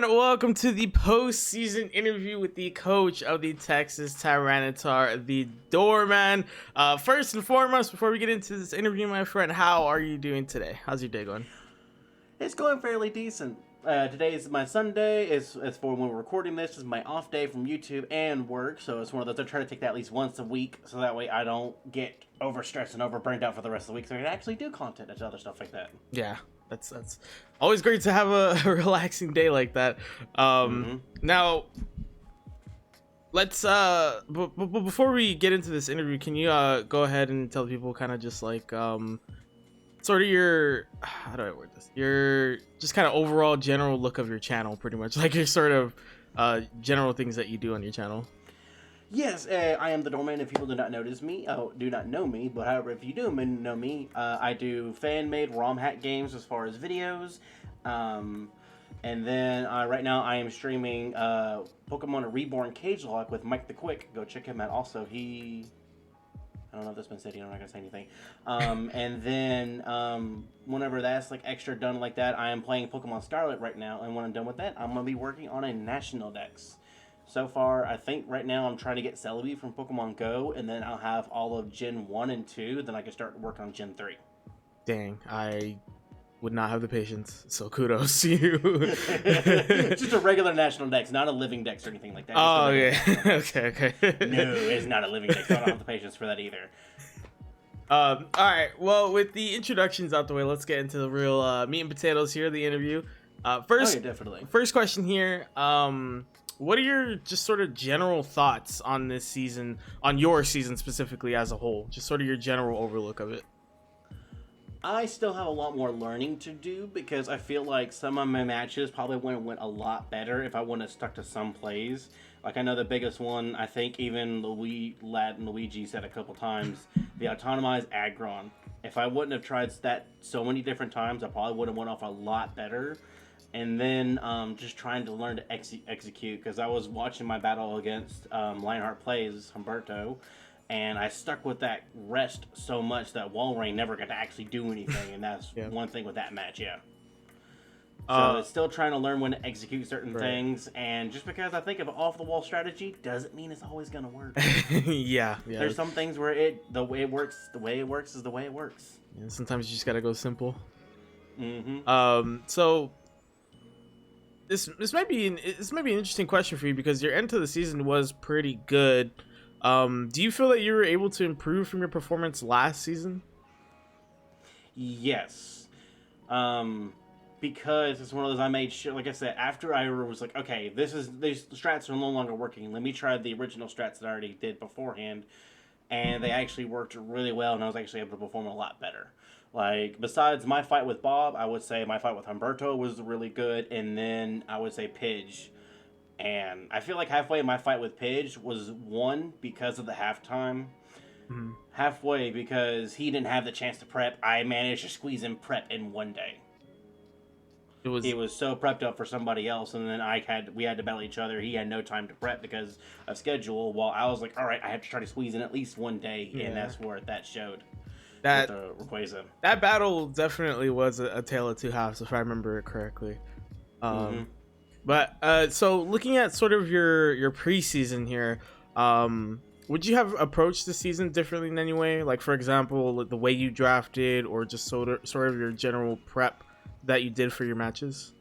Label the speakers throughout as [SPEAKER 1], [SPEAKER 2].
[SPEAKER 1] everyone, welcome to the postseason interview with the coach of the Texas Tyranitar, the Doorman. First and foremost, before we get into this interview, my friend, how are you doing today? How's your day going?
[SPEAKER 2] It's going fairly decent. Today is my Sunday. It's for when we're recording this. It's my off day from YouTube and work, so it's one of those. I try to take that at least once a week, so that way I don't get overstressed and overburned out for the rest of the week, so I can actually do content and other stuff like that.
[SPEAKER 1] Yeah. That's always great to have a relaxing day like that. Now, let's before we get into this interview, can you go ahead and tell people kind of just like sort of your, how do I word this? Your just kind of overall general look of your channel, pretty much like your sort of general things that you do on your channel.
[SPEAKER 2] Yes, I am the Doorman. If people do not know me, but however, if you do know me, I do fan-made ROM hack games as far as videos, and then right now I am streaming Pokemon Reborn Cage Lock with Mike the Quick. Go check him out. Also, I don't know if that's been said. I'm not gonna say anything. And then whenever that's like extra done like that, I am playing Pokemon Scarlet right now, and when I'm done with that, I'm gonna be working on a national dex. So far, I think right now I'm trying to get Celebi from Pokemon Go, and then I'll have all of Gen 1 and 2, then I can start working on Gen 3.
[SPEAKER 1] Dang, I would not have the patience, so kudos to you.
[SPEAKER 2] Just a regular national dex, not a living dex or anything like that.
[SPEAKER 1] Oh, yeah. Okay.
[SPEAKER 2] No, it's not a living dex, so I don't have the patience for that either.
[SPEAKER 1] Alright, well, with the introductions out the way, let's get into the real meat and potatoes here, the interview.
[SPEAKER 2] Definitely.
[SPEAKER 1] First question here, what are your just sort of general thoughts on this season, on your season specifically as a whole? Just sort of your general overlook of it.
[SPEAKER 2] I still have a lot more learning to do because I feel like some of my matches probably would have went a lot better if I wouldn't have stuck to some plays. Like I know the biggest one, I think even Luigi said a couple times, the autonomized Aggron. If I wouldn't have tried that so many different times, I probably would have went off a lot better. And then just trying to learn to execute, because I was watching my battle against Lionheart Plays, Humberto, and I stuck with that rest so much that Walrein never got to actually do anything, and that's one thing with that match, So it's still trying to learn when to execute certain things, and just because I think of an off-the-wall strategy doesn't mean it's always going to work.
[SPEAKER 1] Yeah.
[SPEAKER 2] There's some things where the way it works is the way it works.
[SPEAKER 1] Yeah, sometimes you just got to go simple. So This might be an interesting question for you because your end to the season was pretty good. Do you feel that you were able to improve from your performance last season?
[SPEAKER 2] Yes. Because it's one of those I made sure, like I said, after I was like, okay, these strats are no longer working. Let me try the original strats that I already did beforehand. And they actually worked really well, and I was actually able to perform a lot better. Like, besides my fight with Bob, I would say my fight with Humberto was really good, and then I would say Pidge. And I feel like halfway my fight with Pidge was won because of the halftime. Halfway because he didn't have the chance to prep. I managed to squeeze in prep in one day. He was so prepped up for somebody else, and then we had to battle each other. He had no time to prep because of schedule, while I was like, all right, I have to try to squeeze in at least one day, and that's where that showed. That
[SPEAKER 1] battle definitely was a tale of two halves, if I remember it correctly. But so looking at sort of your preseason here, would you have approached the season differently in any way? Like, for example, the way you drafted, or just sort of your general prep that you did for your matches?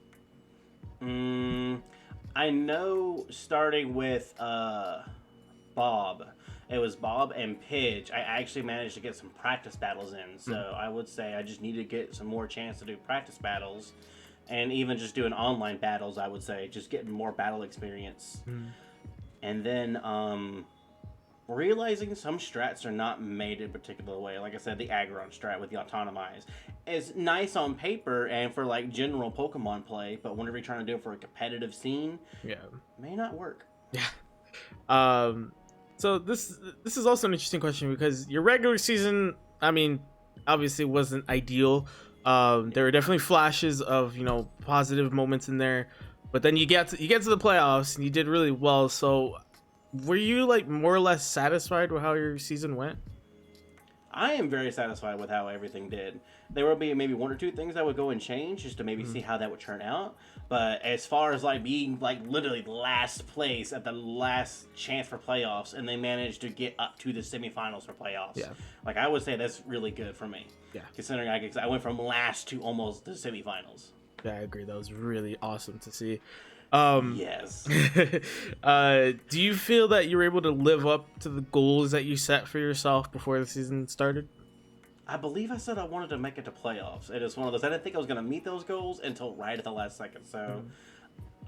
[SPEAKER 2] I know starting with Bob. It was Bob and Pidge. I actually managed to get some practice battles in, so I would say I just need to get some more chance to do practice battles, and even just doing online battles, I would say, just getting more battle experience. And then realizing some strats are not made in a particular way. Like I said, the Aggron strat with the autonomize is nice on paper and for like general Pokemon play, but whenever you're trying to do it for a competitive scene, it may not work.
[SPEAKER 1] So this is also an interesting question because your regular season, I mean, obviously wasn't ideal. There were definitely flashes of, positive moments in there, but then you get to the playoffs and you did really well. So were you like more or less satisfied with how your season went?
[SPEAKER 2] I am very satisfied with how everything did. There will be maybe one or two things I would go and change just to maybe see how that would turn out. But as far as like being like literally last place at the last chance for playoffs, and they managed to get up to the semifinals for playoffs.
[SPEAKER 1] Yeah.
[SPEAKER 2] Like I would say that's really good for me.
[SPEAKER 1] Yeah.
[SPEAKER 2] Considering I went from last to almost the semifinals.
[SPEAKER 1] Yeah, I agree. That was really awesome to see.
[SPEAKER 2] Yes.
[SPEAKER 1] Do you feel that you were able to live up to the goals that you set for yourself before the season started?
[SPEAKER 2] I believe I said I wanted to make it to playoffs. It is one of those. I didn't think I was going to meet those goals until right at the last second. So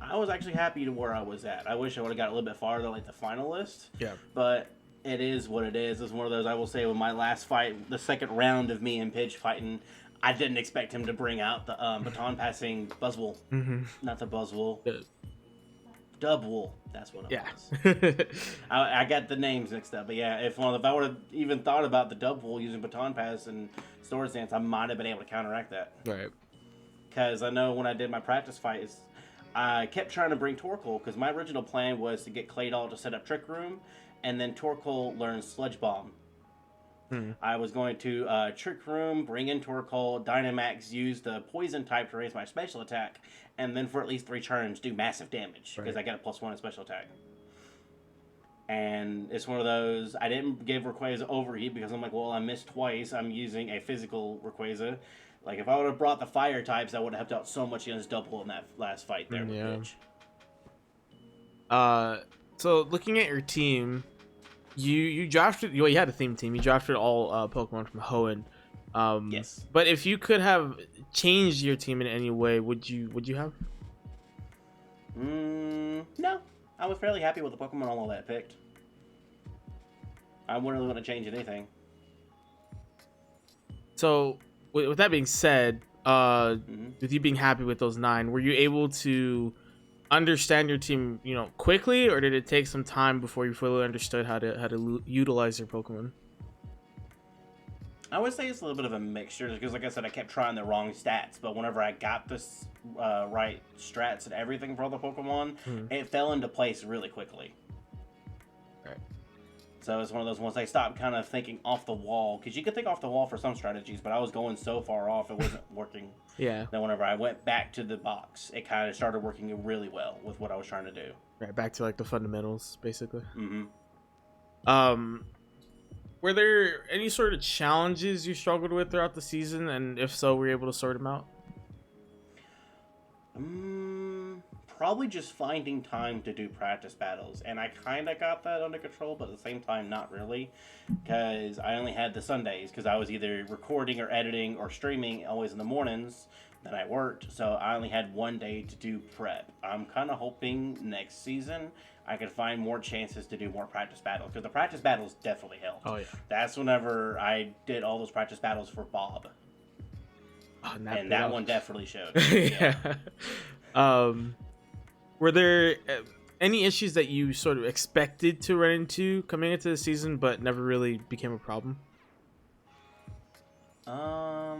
[SPEAKER 2] I was actually happy to where I was at. I wish I would have got a little bit farther, like the finalist.
[SPEAKER 1] Yeah.
[SPEAKER 2] But it is what it is. It's one of those. I will say with my last fight, the second round of me and Pidge fighting, I didn't expect him to bring out the baton passing Buzzwool. Not the Buzzwool. Dubwool. That's what it was. I got the names mixed up. But yeah, if I would have even thought about the Dubwool using baton pass and sword stance, I might have been able to counteract that.
[SPEAKER 1] Right.
[SPEAKER 2] Because I know when I did my practice fights, I kept trying to bring Torkoal because my original plan was to get Claydol to set up Trick Room, and then Torkoal learns Sludge Bomb. I was going to Trick Room, bring in Torkoal, Dynamax, use the Poison type to raise my special attack, and then for at least 3 turns do massive damage because I got a +1 in special attack. And it's one of those, I didn't give Rayquaza Overheat because I'm like, well, I missed twice. I'm using a physical Rayquaza. Like, if I would have brought the fire types, I would have helped out so much against Double in that last fight there with Pidge.
[SPEAKER 1] So looking at your team, you drafted, well, you had a theme team. You drafted all Pokemon from Hoenn.
[SPEAKER 2] Yes.
[SPEAKER 1] But if you could have changed your team in any way, would you have?
[SPEAKER 2] No. I was fairly happy with the Pokemon all that I picked. I wouldn't really want to change anything.
[SPEAKER 1] So, with that being said, with you being happy with those 9, were you able to understand your team, quickly, or did it take some time before you fully understood how to utilize your Pokemon?
[SPEAKER 2] I would say it's a little bit of a mixture because, like I said, I kept trying the wrong stats. But whenever I got this right strats and everything for all the Pokemon, it fell into place really quickly.
[SPEAKER 1] Right.
[SPEAKER 2] So it's one of those ones I stopped kind of thinking off the wall because you could think off the wall for some strategies, but I was going so far off it wasn't working.
[SPEAKER 1] Yeah.
[SPEAKER 2] Then whenever I went back to the box, it kind of started working really well with what I was trying to do.
[SPEAKER 1] Right, back to like the fundamentals, basically.
[SPEAKER 2] Mm-hmm.
[SPEAKER 1] Were there any sort of challenges you struggled with throughout the season, and if so, were you able to sort them out?
[SPEAKER 2] Probably just finding time to do practice battles, and I kind of got that under control, but at the same time, not really, because I only had the Sundays, because I was either recording or editing or streaming always in the mornings. Then I worked, so I only had one day to do prep. I'm kind of hoping next season I could find more chances to do more practice battles, because the practice battles definitely helped.
[SPEAKER 1] Oh, yeah.
[SPEAKER 2] That's whenever I did all those practice battles for Bob.
[SPEAKER 1] Oh,
[SPEAKER 2] and that one definitely showed.
[SPEAKER 1] Yeah. Were there any issues that you sort of expected to run into coming into the season, but never really became a problem?
[SPEAKER 2] Not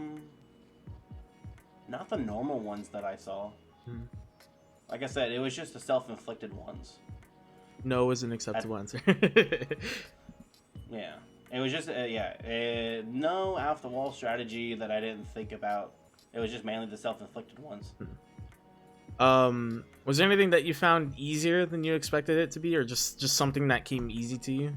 [SPEAKER 2] the normal ones that I saw. Like I said, it was just the self-inflicted ones.
[SPEAKER 1] No is an acceptable answer.
[SPEAKER 2] Yeah. It was just, no off-the-wall strategy that I didn't think about. It was just mainly the self-inflicted ones.
[SPEAKER 1] Was there anything that you found easier than you expected it to be, or just something that came easy to you?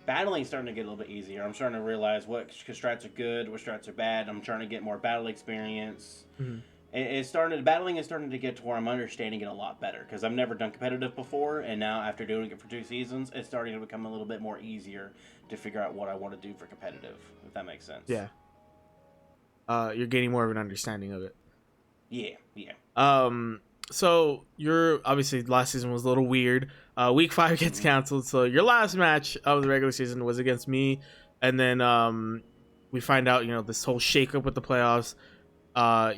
[SPEAKER 2] Battling's starting to get a little bit easier. I'm starting to realize what strats are good, what strats are bad. I'm trying to get more battle experience. Battling is starting to get to where I'm understanding it a lot better, because I've never done competitive before, and now after doing it for 2 seasons, it's starting to become a little bit more easier to figure out what I want to do for competitive, if that makes sense.
[SPEAKER 1] Yeah. You're gaining more of an understanding of it.
[SPEAKER 2] Yeah.
[SPEAKER 1] So you're obviously last season was a little weird. Week 5 gets canceled, so your last match of the regular season was against me, and then we find out this whole shakeup with the playoffs.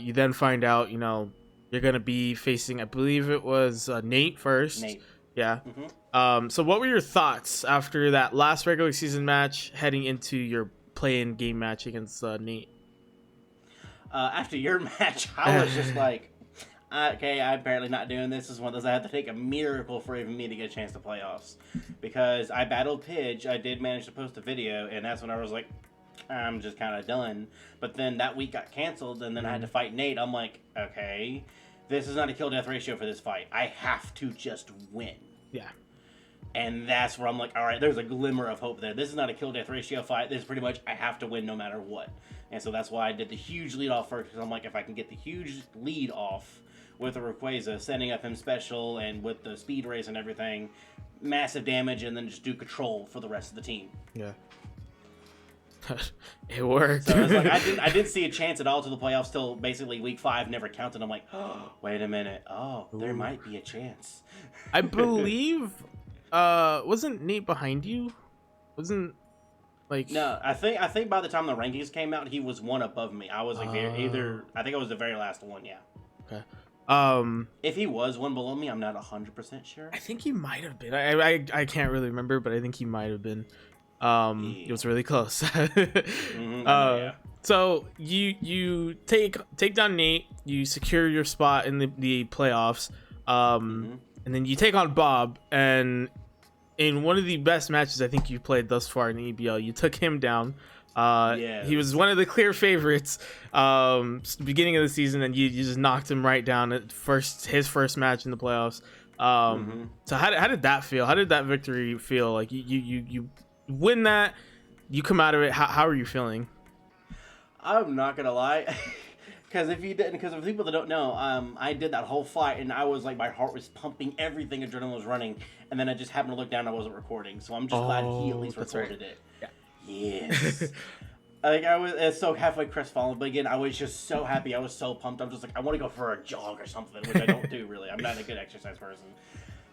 [SPEAKER 1] You then find out you're gonna be facing, I believe it was Nate first.
[SPEAKER 2] Nate.
[SPEAKER 1] Yeah. So what were your thoughts after that last regular season match, heading into your play-in game match against Nate?
[SPEAKER 2] After your match, I was just like, okay, I'm apparently not doing this. This is one of those I have to take a miracle for even me to get a chance to playoffs. Because I battled Pidge, I did manage to post a video, and that's when I was like, I'm just kind of done. But then that week got canceled, and then I had to fight Nate. I'm like, okay, this is not a kill-death ratio for this fight. I have to just win.
[SPEAKER 1] Yeah.
[SPEAKER 2] And that's where I'm like, all right, there's a glimmer of hope there. This is not a kill-death ratio fight. This is pretty much, I have to win no matter what. And so that's why I did the huge lead off first, because I'm like, if I can get the huge lead off with the Rayquaza, setting up him special and with the speed race and everything, massive damage, and then just do control for the rest of the team.
[SPEAKER 1] Yeah. It worked.
[SPEAKER 2] So it's like I didn't see a chance at all to the playoffs till basically week 5 never counted. I'm like, oh, wait a minute. Oh, there might be a chance.
[SPEAKER 1] I believe wasn't Nate behind you? Wasn't like
[SPEAKER 2] No, I think by the time the rankings came out, he was one above me. I was like either I think I was the very last one, yeah.
[SPEAKER 1] Okay.
[SPEAKER 2] If he was one below me, I'm not 100% sure.
[SPEAKER 1] I think he might have been. I can't really remember, but I think he might have been. It was really close.
[SPEAKER 2] Yeah.
[SPEAKER 1] So you take down Nate, you secure your spot in the playoffs, and then you take on Bob, and in one of the best matches I think you've played thus far in the EBL, you took him down. He was one of the clear favorites beginning of the season, and you just knocked him right down at his first match in the playoffs. So how did that feel? How did that victory feel? Like you win that, you come out of it, how are you feeling?
[SPEAKER 2] I'm not gonna lie, because if for people that don't know, I did that whole fight and I was like, my heart was pumping, everything, adrenaline was running, and then I just happened to look down and I wasn't recording, so I'm just glad he at least recorded it.
[SPEAKER 1] Yeah.
[SPEAKER 2] Yes. Like it's so halfway crestfallen, but again, I was just so happy, I was so pumped, I'm just like, I want to go for a jog or something, which I don't do really. I'm not a good exercise person.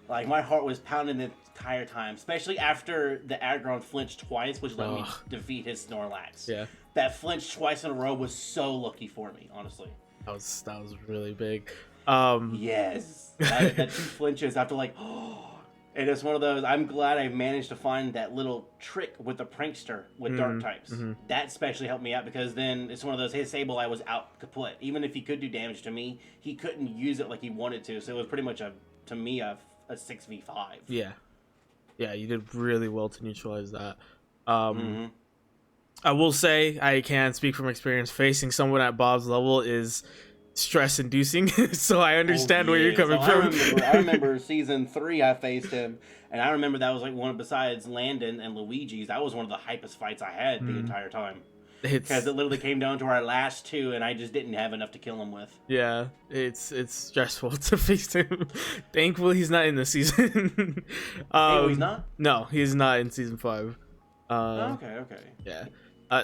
[SPEAKER 2] Like, my heart was pounding the entire time, especially after the Aggron flinched twice, which let me defeat his Snorlax.
[SPEAKER 1] Yeah.
[SPEAKER 2] That flinch twice in a row was so lucky for me, honestly.
[SPEAKER 1] That was really big.
[SPEAKER 2] Yes. That 2 flinches after like, and it's one of those, I'm glad I managed to find that little trick with the prankster with dark types. That especially helped me out, because then it's one of those, his Sableye was out kaput. Even if he could do damage to me, he couldn't use it like he wanted to, so it was pretty much a 6v5.
[SPEAKER 1] Yeah, you did really well to neutralize that. I will say, I can speak from experience, facing someone at Bob's level is stress inducing. So I understand where you're coming from.
[SPEAKER 2] I remember season 3 I faced him, and I remember that was like one, besides Landon and Luigi's, that was one of the hypest fights I had the entire time. Because it literally came down to our last 2, and I just didn't have enough to kill him with.
[SPEAKER 1] Yeah, it's stressful to face him. Thankfully, he's not in the season.
[SPEAKER 2] He's not?
[SPEAKER 1] No, he's not in season 5.
[SPEAKER 2] Okay.
[SPEAKER 1] Yeah.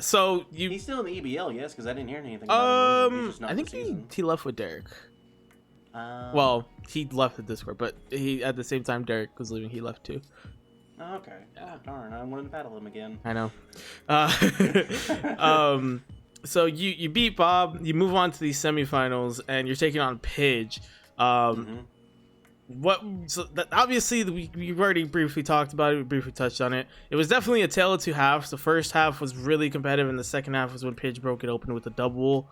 [SPEAKER 1] So
[SPEAKER 2] he's still in the EBL, yes? Because I didn't hear anything about him. He's just not
[SPEAKER 1] I think he left with Derek. Well, he left the Discord, but he at the same time Derek was leaving. He left too.
[SPEAKER 2] Oh, okay. Yeah. Oh, darn. I wanted to battle him again.
[SPEAKER 1] I know. So you beat Bob. You move on to the semifinals, and you're taking on Pidge. Obviously we've already briefly talked about it. We briefly touched on it. It was definitely a tale of 2 halves. The first half was really competitive, and the second half was when Pidge broke it open with a double.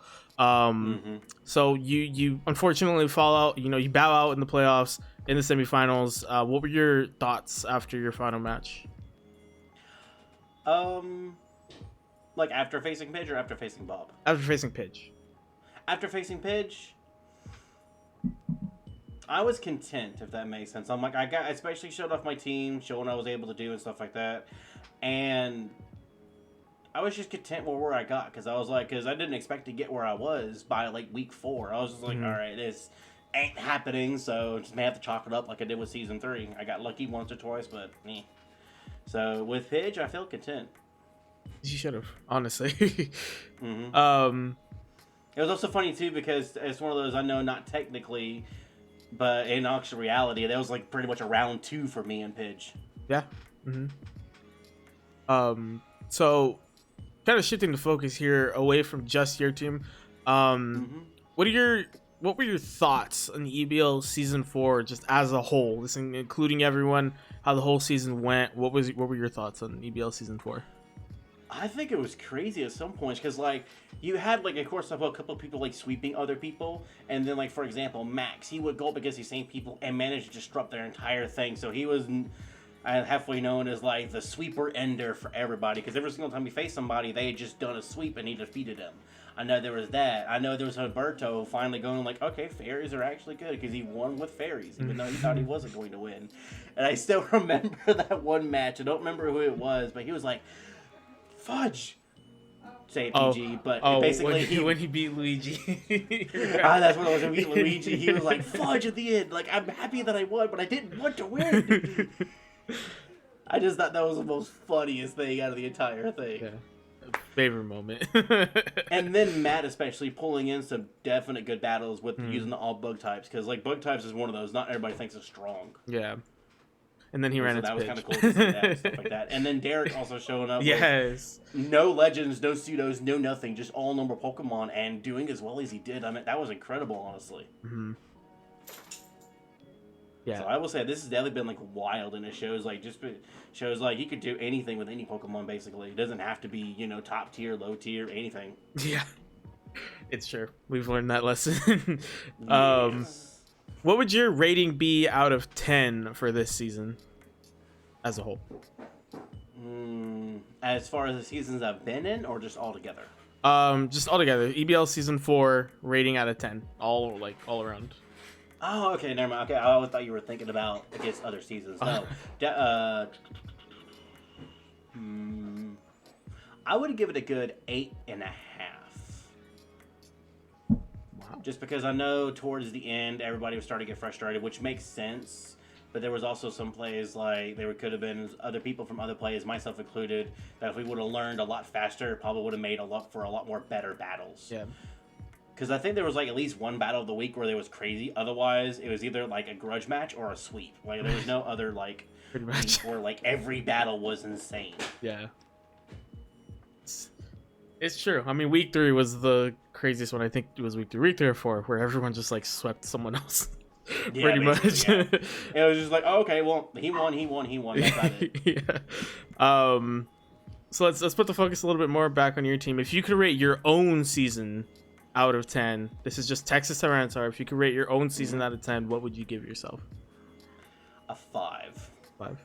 [SPEAKER 1] So you unfortunately fall out. You bow out in the playoffs, in the semifinals. What were your thoughts after your final match?
[SPEAKER 2] Like after facing Pidge or after facing Bob?
[SPEAKER 1] After facing Pidge.
[SPEAKER 2] After facing Pidge, I was content, if that makes sense. I'm like, I especially showed off my team, showing what I was able to do and stuff like that, and I was just content with where I got, because I didn't expect to get where I was by like week 4. I was just like, all right, this ain't happening, so just may have to chalk it up like I did with season 3. I got lucky once or twice, but So with Pidge, I feel content.
[SPEAKER 1] You should have, honestly.
[SPEAKER 2] It was also funny too, because it's one of those, I know not technically, but in actual reality, that was like pretty much a round 2 for me and Pidge.
[SPEAKER 1] Yeah. So kind of shifting the focus here away from just your team. What were your thoughts on the EBL season 4 just as a whole, this including everyone, how the whole season went? What were your thoughts on EBL season 4?
[SPEAKER 2] I think it was crazy at some points because, like, you had, like, of course, a couple of people, like, sweeping other people. And then, like, for example, Max, he would go up against these same people and manage to disrupt their entire thing. So he was halfway known as, like, the sweeper ender for everybody. Because every single time he faced somebody, they had just done a sweep and he defeated them. I know there was that. I know there was Humberto finally going, like, okay, fairies are actually good. Because he won with fairies, even though he thought he wasn't going to win. And I still remember that one match. I don't remember who it was, but he was like, fudge. Say it PG, but basically
[SPEAKER 1] when he beat Luigi.
[SPEAKER 2] That's what it was. When he beat Luigi, he was like, fudge at the end. Like, I'm happy that I won, but I didn't want to win. I just thought that was the most funniest thing out of the entire thing.
[SPEAKER 1] Yeah. Favorite moment.
[SPEAKER 2] And then Matt especially pulling in some definite good battles with using the all bug types, because like bug types is one of those not everybody thinks is strong.
[SPEAKER 1] Yeah. And then he ran into
[SPEAKER 2] that was
[SPEAKER 1] Pidge.
[SPEAKER 2] kind of cool to see that and stuff like that. And then Derek also showing up.
[SPEAKER 1] Yes.
[SPEAKER 2] With no legends, no pseudos, no nothing, just all number Pokemon and doing as well as he did. I mean, that was incredible, honestly.
[SPEAKER 1] Mm-hmm. Yeah.
[SPEAKER 2] So I will say this has definitely been like wild, and it shows like he could do anything with any Pokemon basically. It doesn't have to be, you know, top tier, low tier, anything.
[SPEAKER 1] Yeah. It's true. We've learned that lesson.
[SPEAKER 2] Yes.
[SPEAKER 1] What would your rating be out of 10 for this season as a whole?
[SPEAKER 2] As far as the seasons I've been in, or just all together?
[SPEAKER 1] Just all together. EBL season 4 rating out of 10, all around.
[SPEAKER 2] Oh, okay, never mind. Okay, I always thought you were thinking about against other seasons. No, I would give it a good 8.5. Just because I know towards the end everybody was starting to get frustrated, which makes sense. But there was also some plays like there could have been other people from other plays, myself included, that if we would have learned a lot faster, probably would have made a lot more better battles.
[SPEAKER 1] Yeah.
[SPEAKER 2] Because I think there was like at least one battle of the week where there was crazy. Otherwise, it was either like a grudge match or a sweep. Like there was no other like
[SPEAKER 1] pretty much
[SPEAKER 2] where like every battle was insane.
[SPEAKER 1] Yeah. It's true. I mean, week 3 was the craziest one. I think it was week 3, week 3 or 4, where everyone just like swept someone else.
[SPEAKER 2] Yeah,
[SPEAKER 1] pretty much.
[SPEAKER 2] Yeah. It was just like, oh, okay, well, he won. That's about it.
[SPEAKER 1] Yeah. So let's put the focus a little bit more back on your team. If you could rate your own season out of 10, this is just Texas Tyranitar. If you could rate your own season out of 10, what would you give yourself?
[SPEAKER 2] A 5.
[SPEAKER 1] 5.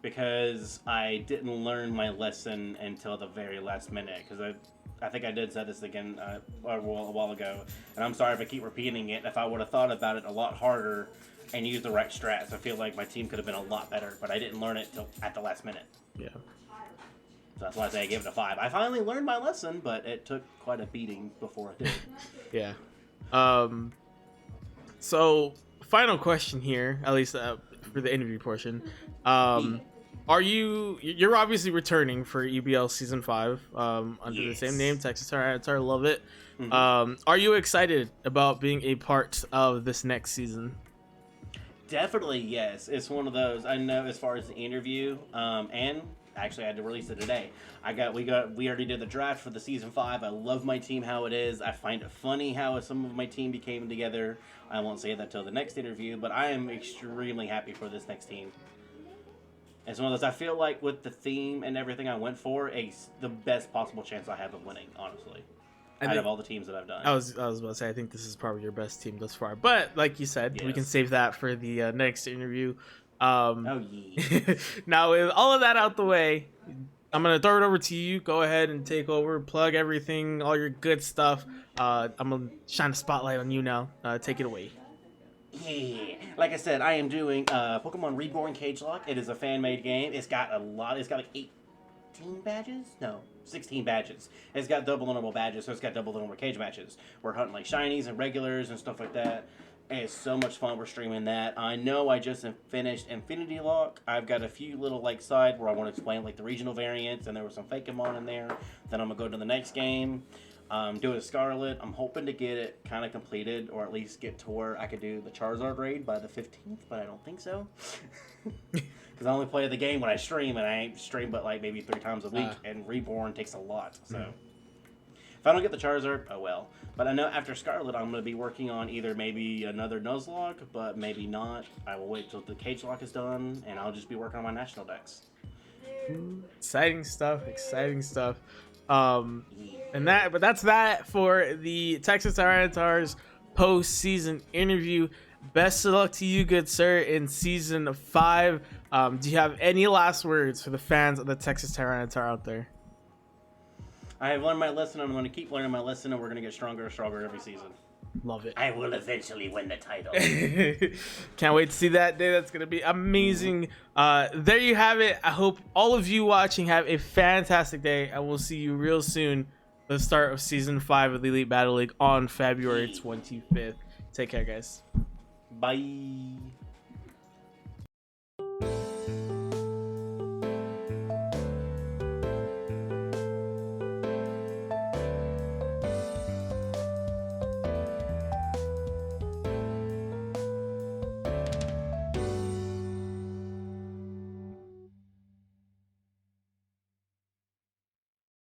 [SPEAKER 2] Because I didn't learn my lesson until the very last minute. Because I think I did say this again a while ago, and I'm sorry if I keep repeating it. If I would have thought about it a lot harder and used the right strats, I feel like my team could have been a lot better. But I didn't learn it till at the last minute.
[SPEAKER 1] Yeah.
[SPEAKER 2] So that's why I say I gave it a 5. I finally learned my lesson, but it took quite a beating before I did.
[SPEAKER 1] Yeah. So final question here, at least for the interview portion. You're obviously returning for EBL season 5 under the same name, Texas Tyranitar. Love it. Mm-hmm. Are you excited about being a part of this next season?
[SPEAKER 2] Definitely, yes. It's one of those. I know as far as the interview, and actually I had to release it today. We already did the draft for the season 5. I love my team how it is. I find it funny how some of my team became together. I won't say that till the next interview, but I am extremely happy for this next team. It's one of those, I feel like with the theme and everything I went for, the best possible chance I have of winning, honestly. Out of all the teams that I've done.
[SPEAKER 1] I was about to say, I think this is probably your best team thus far. But like you said, yes, we can save that for the next interview.
[SPEAKER 2] Oh, yeah.
[SPEAKER 1] Now, with all of that out the way, I'm going to throw it over to you. Go ahead and take over, plug everything, all your good stuff. I'm going to shine the spotlight on you now. Take it away.
[SPEAKER 2] Yeah, like I said, I am doing Pokemon Reborn Cage Lock. It is a fan-made game. It's got like 18 badges? No, 16 badges. It's got double the normal badges, so it's got double the normal cage matches. We're hunting like shinies and regulars and stuff like that. And it's so much fun. We're streaming that. I know I just finished Infinity Lock. I've got a few little like side where I want to explain like the regional variants, and there was some Fakemon in there. Then I'm gonna go to the next game. Do a Scarlet. I'm hoping to get it kind of completed, or at least get to where I could do the Charizard raid by the 15th, but I don't think so. Because I only play the game when I stream, and I ain't stream but like maybe 3 times a week, and Reborn takes a lot. So if I don't get the Charizard, oh well. But I know after Scarlet, I'm going to be working on either maybe another Nuzlocke, but maybe not. I will wait till the Cage Lock is done, and I'll just be working on my national decks.
[SPEAKER 1] Exciting stuff. Exciting stuff. But that's that for the Texas Tyranitar's post-season interview. Best of luck to you, good sir, in season 5. Do you have any last words for the fans of the Texas Tyranitar out there?
[SPEAKER 2] I have learned my lesson. I'm going to keep learning my lesson, and we're going to get stronger and stronger every season.
[SPEAKER 1] Love it.
[SPEAKER 2] I will eventually win the title.
[SPEAKER 1] Can't wait to see that day. That's going to be amazing. There you have it. I hope all of you watching have a fantastic day. I will see you real soon. The start of season 5 of the Elite Battle League on February 25th. Take care, guys.
[SPEAKER 2] Bye.